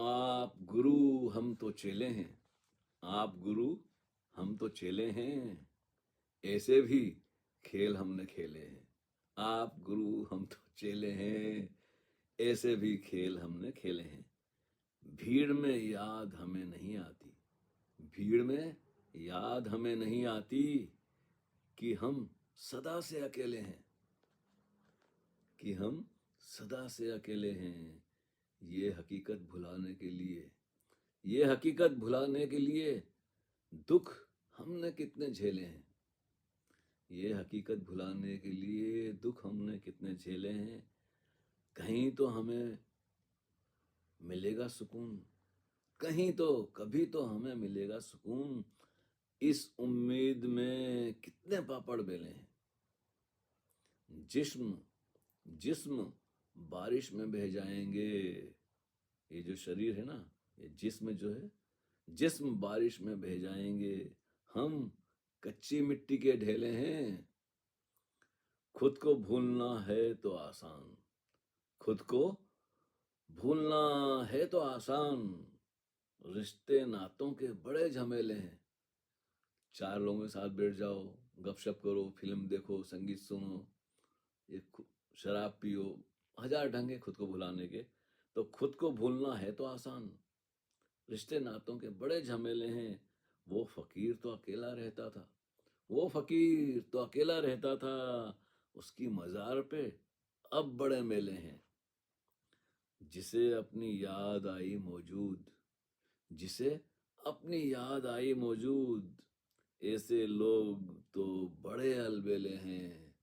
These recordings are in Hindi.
आप गुरु हम तो चेले हैं। आप गुरु हम तो चेले हैं। ऐसे भी खेल हमने खेले हैं। आप गुरु हम तो चेले हैं। ऐसे भी खेल हमने खेले हैं। भीड़ में याद हमें नहीं आती। भीड़ में याद हमें नहीं आती कि हम सदा से अकेले हैं। कि हम सदा से अकेले हैं। ये हकीकत भुलाने के लिए, ये हकीकत भुलाने के लिए दुख हमने कितने झेले हैं। ये हकीकत भुलाने के लिए दुख हमने कितने झेले हैं। कहीं तो हमें मिलेगा सुकून, कहीं तो कभी तो हमें मिलेगा सुकून। इस उम्मीद में कितने पापड़ बेले हैं। जिस्म जिस्म बारिश में बह जाएंगे। ये जो शरीर है ना, ये जिस्म जो है, जिस्म बारिश में बह जाएंगे। हम कच्ची मिट्टी के ढेले हैं। खुद को भूलना है तो आसान, खुद को भूलना है तो आसान। रिश्ते नातों के बड़े झमेले हैं। चार लोगों के साथ बैठ जाओ, गपशप करो, फिल्म देखो, संगीत सुनो, ये शराब पियो, हजार ढंग है खुद को भुलाने के। तो खुद को भूलना है तो आसान, रिश्ते नातों के बड़े झमेले हैं। वो फकीर तो अकेला रहता था, वो फकीर तो अकेला रहता था। उसकी मजार पे अब बड़े मेले हैं। जिसे अपनी याद आई मौजूद, जिसे अपनी याद आई मौजूद, ऐसे लोग तो बड़े अलबेले हैं।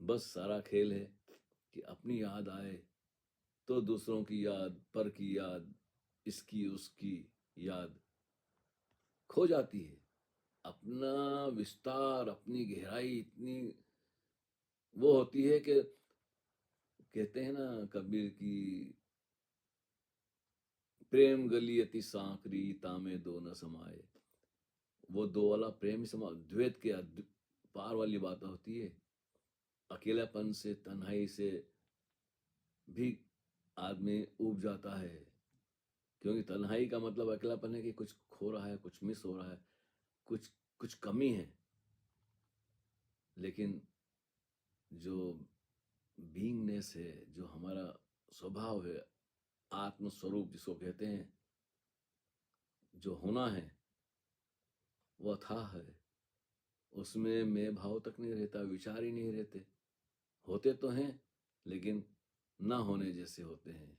बस सारा खेल है कि अपनी याद आए तो दूसरों की याद, पर की याद, इसकी उसकी याद खो जाती है। अपना विस्तार, अपनी गहराई इतनी वो होती है कि कहते हैं ना कबीर की, प्रेम गली अति सांकरी तामे दो न समाए। वो दो वाला प्रेम ही समा, द्वैत के पार वाली बात होती है। अकेलापन से, तन्हाई से भी आदमी ऊब जाता है। क्योंकि तन्हाई का मतलब अकेलापन है कि कुछ खो रहा है, कुछ मिस हो रहा है, कुछ कुछ कमी है। लेकिन जो बीइंगनेस है, जो हमारा स्वभाव है, आत्म स्वरूप जिसको कहते हैं, जो होना है, वो अथाह है। उसमें मैं भाव तक नहीं रहता, विचार ही नहीं रहते। होते तो हैं लेकिन ना होने जैसे होते हैं।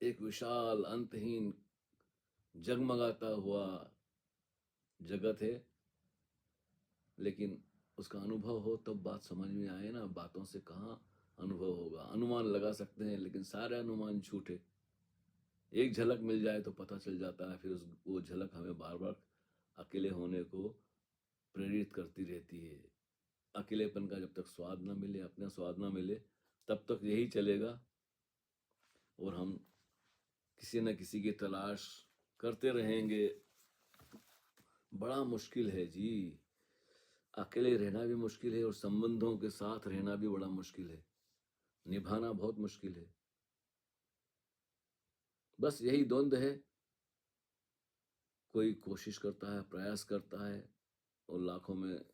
एक विशाल अंतहीन जगमगाता हुआ जगत है, लेकिन उसका अनुभव हो तब बात समझ में आए ना। बातों से कहाँ अनुभव होगा। अनुमान लगा सकते हैं लेकिन सारे अनुमान झूठे। एक झलक मिल जाए तो पता चल जाता है, फिर वो झलक हमें बार बार अकेले होने को प्रेरित करती रहती है। अकेलेपन का जब तक स्वाद ना मिले, अपना स्वाद ना मिले, तब तक यही चलेगा और हम किसी न किसी की तलाश करते रहेंगे। बड़ा मुश्किल है जी। अकेले रहना भी मुश्किल है और संबंधों के साथ रहना भी बड़ा मुश्किल है। निभाना बहुत मुश्किल है। बस यही द्वंद्व है। कोई कोशिश करता है, प्रयास करता है और लाखों में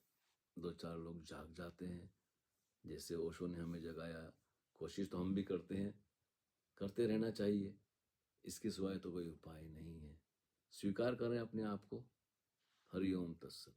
दो चार लोग जाग जाते हैं। जैसे ओशो ने हमें जगाया। कोशिश तो हम भी करते हैं, करते रहना चाहिए। इसके सिवाय तो कोई उपाय नहीं है। स्वीकार करें अपने आप को। हरि ओम तत्सत।